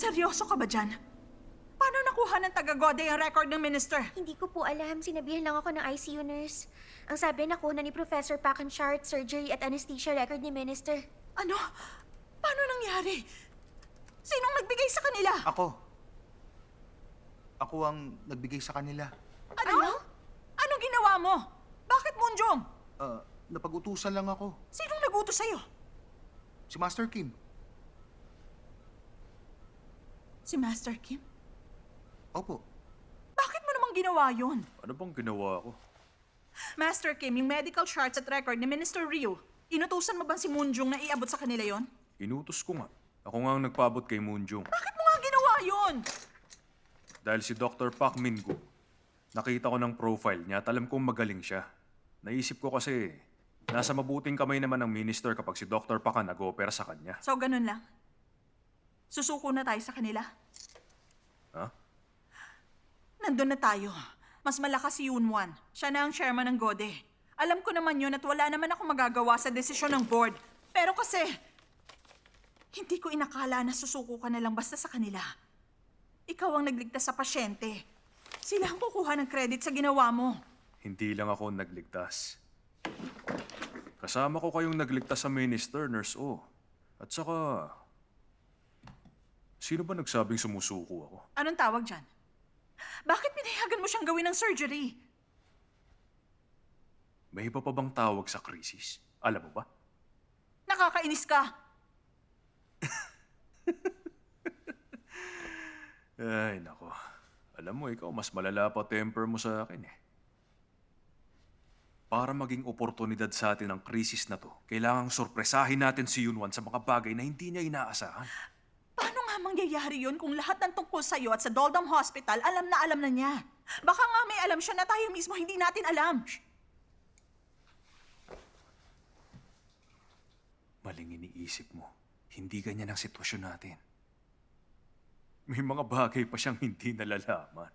Seryoso ka ba dyan? Paano nakuha ng taga-Gode ang record ng minister? Hindi ko po alam. Sinabihan lang ako ng ICU nurse. Ang sabi, nakuha ni Professor Pak ang chart, surgery at anesthesia record ni Minister. Ano? Paano nangyari? Sinong nagbigay sa kanila? Ako. Ako ang nagbigay sa kanila. Ano? Anong ginawa mo? Bakit, Munjong? Napag-utusan lang ako. Sinong nag-utos sa'yo? Si Master Kim. Si Master Kim? Opo. Bakit mo namang ginawa yun? Ano bang ginawa ko? Master Kim, yung medical charts at record ni Minister Ryu, inutusan mo ba si Munjong na iabot sa kanila yon? Inutos ko nga. Ako nga ang nagpaabot kay Moonjung. Bakit mo nga ginawa yun? Dahil si Dr. Pak Min-gu, nakita ko ng profile niya at alam kong magaling siya. Naisip ko kasi, nasa mabuting kamay naman ng minister kapag si Dr. Pak ang nag-opera sa kanya. So, ganun lang? Susuko na tayo sa kanila? Ha? Nandun na tayo. Mas malakas si Yunwan. Siya na ang chairman ng Gode. Alam ko naman yun at wala naman ako magagawa sa desisyon ng board. Pero kasi, hindi ko inakala na susuko ka na lang basta sa kanila. Ikaw ang nagligtas sa pasyente. Sila ang kukuha ng credit sa ginawa mo. Hindi lang ako nagligtas. Kasama ko kayong nagligtas sa minister, Nurse O. At saka, sino ba nagsabing sumusuko ako? Anong tawag dyan? Bakit pinayagan mo siyang gawin ng surgery? May iba pa bang tawag sa krisis? Alam mo ba? Nakakainis ka. Ay, nako. Alam mo, ikaw, mas malala pa temper mo sa akin eh. Para maging oportunidad sa atin ang krisis na to, kailangang sorpresahin natin si Yunwan sa mga bagay na hindi niya inaasahan. Paano nga mangyayari yun kung lahat ng tungkol sa'yo at sa Doldam Hospital alam na niya? Baka nga may alam siya na tayo mismo hindi natin alam. Maling iniisip mo. Hindi ganyan ang sitwasyon natin. May mga bagay pa siyang hindi nalalaman.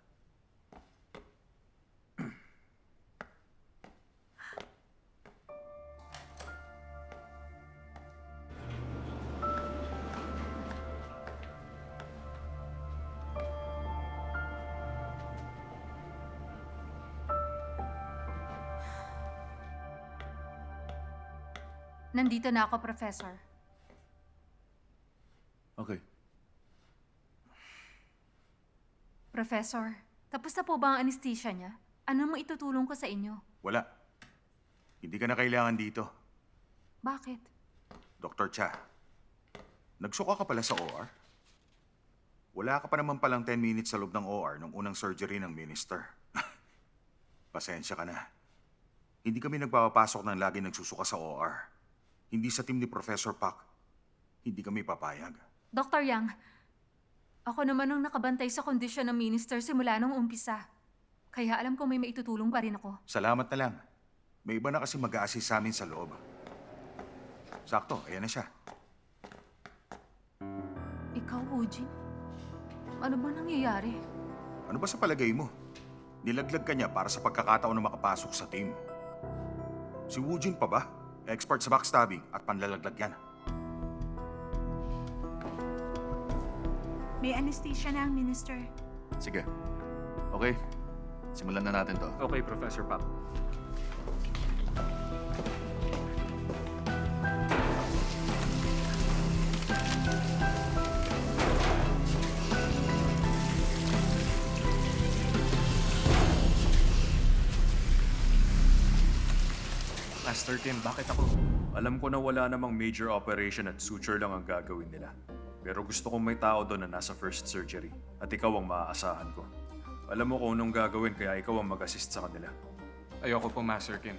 Nandito na ako, Professor. Okay. Professor, tapos na po ba ang anesthesia niya? Ano mo itutulong ko sa inyo? Wala. Hindi ka na kailangan dito. Bakit? Dr. Cha, nagsuka ka pala sa OR? Wala ka pa naman palang 10 minutes sa loob ng OR nung unang surgery ng minister. Pasensya ka na. Hindi kami nagpapapasok ng lagi nagsusuka sa OR. Hindi sa team ni Professor Pak. Hindi kami papayag. Dr. Yang, ako naman ang nakabantay sa kondisyon ng minister simula nung umpisa. Kaya alam ko may maitutulong pa rin ako. Salamat na lang. May iba na kasi mag-a-assist sa amin sa loob. Sakto, ayan na siya. Ikaw, Eugene? Ano ba nangyayari? Ano ba sa palagay mo? Nilaglag ka niya para sa pagkakataon na makapasok sa team. Si Woojin pa ba? Expert sa backstabbing at panlalaglag yan. May anesthesia na ang minister. Sige. Okay. Simulan na natin to. Okay, Professor Pak. Master Kim, bakit ako? Alam ko na wala namang major operation at suture lang ang gagawin nila. Pero gusto kong may tao doon na nasa first surgery. At ikaw ang maaasahan ko. Alam mo kung anong gagawin kaya ikaw ang mag-assist sa kanila. Ayoko po, Master Kim.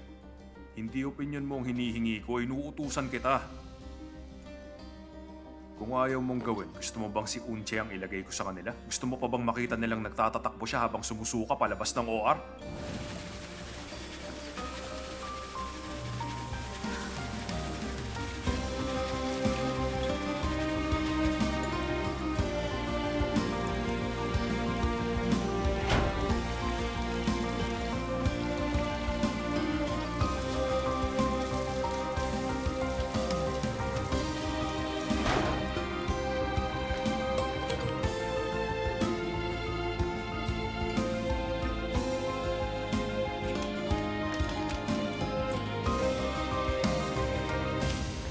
Hindi opinion mo ang hinihingi ko, inuutusan kita. Kung ayaw mong gawin, gusto mo bang si Unche ang ilagay ko sa kanila? Gusto mo pa bang makita nilang nagtatatakbo siya habang sumusuka palabas ng OR?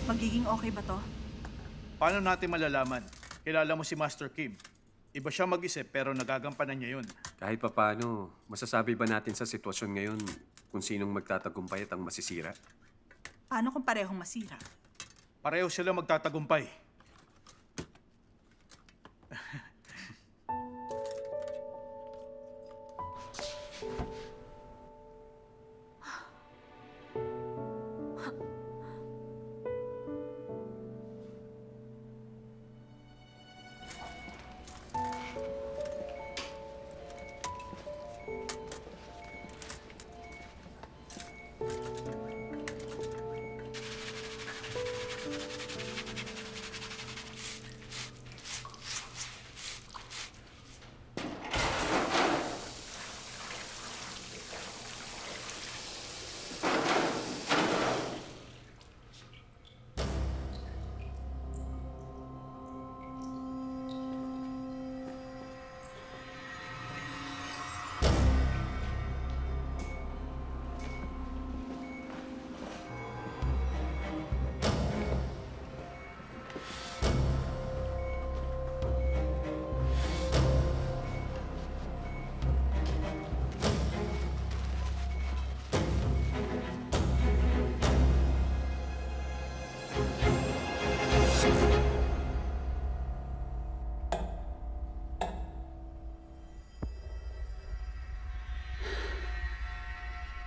Magiging okay ba to? Paano natin malalaman? Kilala mo si Master Kim. Iba siya mag-isip pero nagagampanan niya yun. Kahit papano, masasabi ba natin sa sitwasyon ngayon kung sinong magtatagumpay at ang masisira? Paano kung parehong masira? Pareho sila magtatagumpay.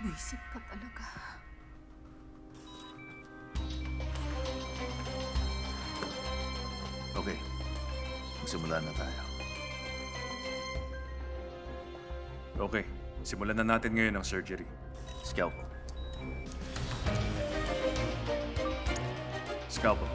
Buisit ka talaga. Okay. Magsimula na tayo. Okay, simulan na natin ngayon ang surgery. Scalpel. Scalpel.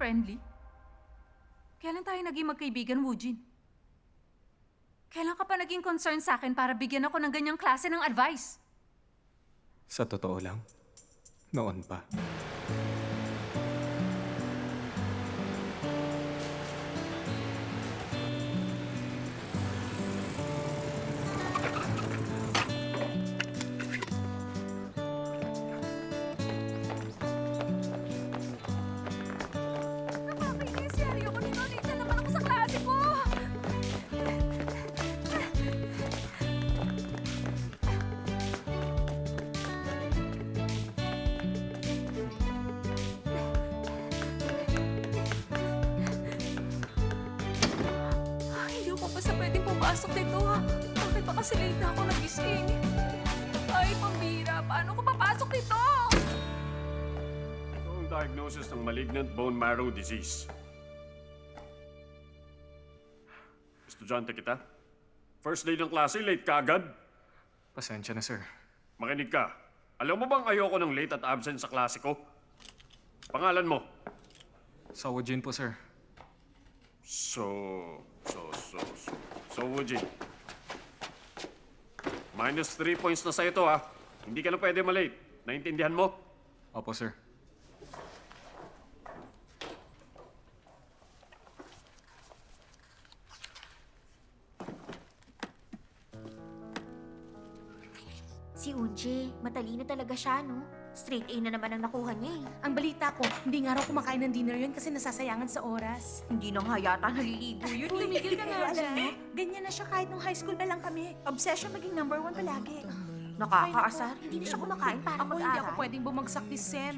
Friendly? Kailan tayo naging magkaibigan, Woojin? Kailan ka pa naging concern sa akin para bigyan ako ng ganyang klase ng advice? Sa totoo lang, noon pa. makapasok dito? Bakit ba kasi late na ako nagising? Ay, pambira. Paano ko papasok dito? Ito ang diagnosis ng malignant bone marrow disease. Estudyante kita? First day ng klase, late ka agad? Pasensya na, sir. Makinig ka. Alam mo bang ayoko ng late at absent sa klase ko? Pangalan mo? Sawajin po, sir. So, Wujin. Minus 3 points na sa ito, ha? Hindi ka na pwede malate. Naintindihan mo? Opo, sir. Si Unji, matalino talaga siya, no? Straight A na naman ang nakuha niya eh. Ang balita ko, hindi nga raw kumakain ng dinner yun kasi nasasayangan sa oras. Hindi na nga yata naliligo yun. Tumigil ka nga Alam dyan. mo, ganyan na siya kahit nung high school pa lang kami. Obsession maging number 1 palagi. Nakakaasar. Hindi na siya kumakain para Ako hindi mag-aral. ako pwedeng bumagsak ni Sem.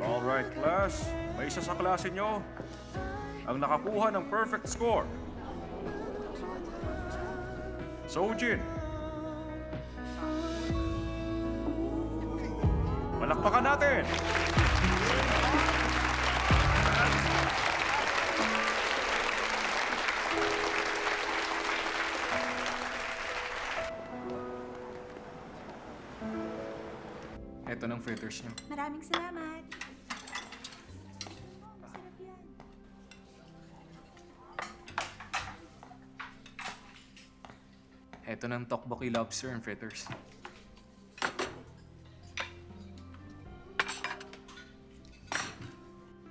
Alright, class. May isa sa klase nyo ang nakakuha ng perfect score. Sojin. Palakpakan natin! Eto ng fritters niyo. Maraming salamat. Eto ng tteokbokki lobster and fritters.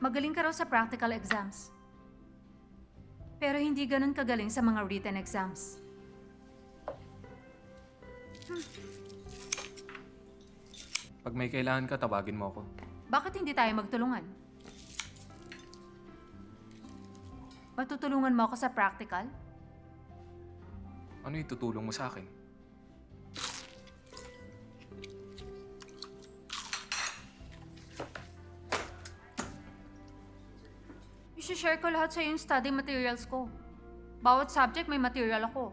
Magaling ka raw sa practical exams. Pero hindi ganun kagaling sa mga written exams. Pag may kailangan ka, tawagin mo ako. Bakit hindi tayo magtulungan? Matutulungan mo ako sa practical? Ano itutulong mo sa akin? I-share ko lahat sa yung study materials ko. Bawat subject may material ako.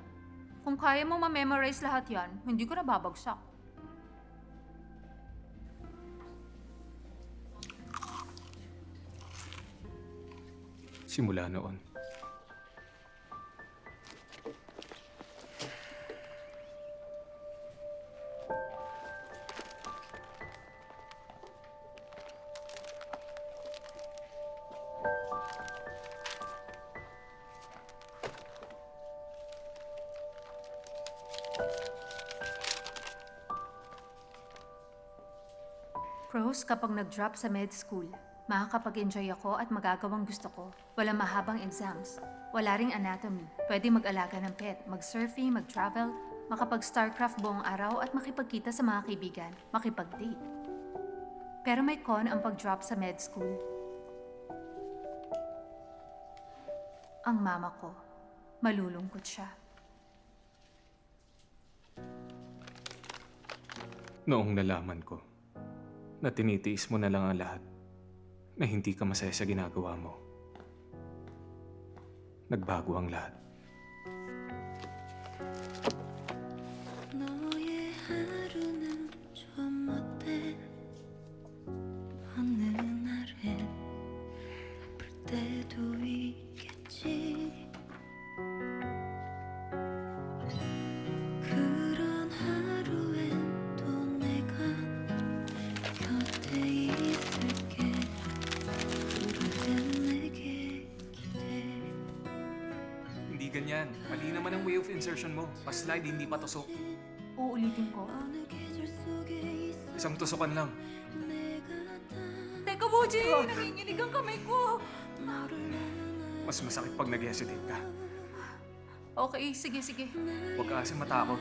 Kung kaya mo ma-memorize lahat yan, hindi ko na babagsak. Simula noon. Pros, kapag nag-drop sa med school, makakapag-enjoy ako at magagawang gusto ko. Walang mahabang exams. Wala ring anatomy. Pwede mag-alaga ng pet, mag-surfing, mag-travel, makapag-Starcraft buong araw at makipagkita sa mga kaibigan, makipag-date. Pero may con ang pag-drop sa med school. Ang mama ko, malulungkot siya. Noong nalaman ko na tinitiis mo na lang ang lahat, na hindi ka masaya sa ginagawa mo, nagbago ang lahat. ganyan. Mali naman ang way of insertion mo. Pa-slide, hindi pa tusok. Uulitin ko. Isang tusukan lang. Teka, Buji! Nanginginig ang kamay ko! Mas masakit pag nag-hesitate ka. Okay, sige. Huwag ka kasi matakot.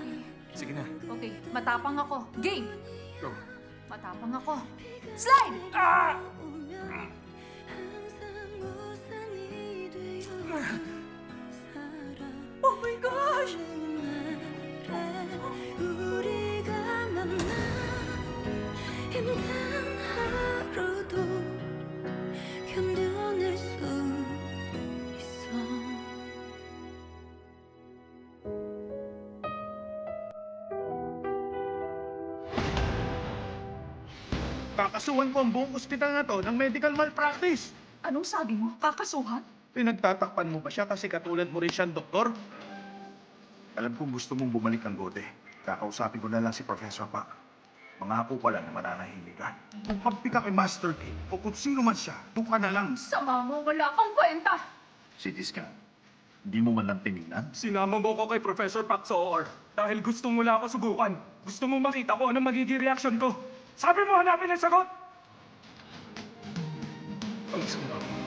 Sige na. Okay, matapang ako. Game! Go. Matapang ako. Slide! Oh my gosh! Kakasuhan ko ang buong ospital na to ng medical malpractice. Anong sabi mo? Kakasuhan? Pinagtatakpan mo ba siya kasi katulad mo rin siyang doktor? Alam kong gusto mong bumalik ng Gode. Kakausapin ko na lang si Professor Pak. Mangako pa lang na mananahimik ka. Kung kampi ka kay Master King, o kung sino man siya, doon ka na lang. Sama mo, wala kang kwenta! CT scan. Hindi mo man lang tinignan. Sinama mo ko kay Professor Pak sa OR dahil gusto mo lang ako subukan. Gusto mo makita ko ano magiging reaction ko. Sabi mo hanapin ang sagot! Ang sama.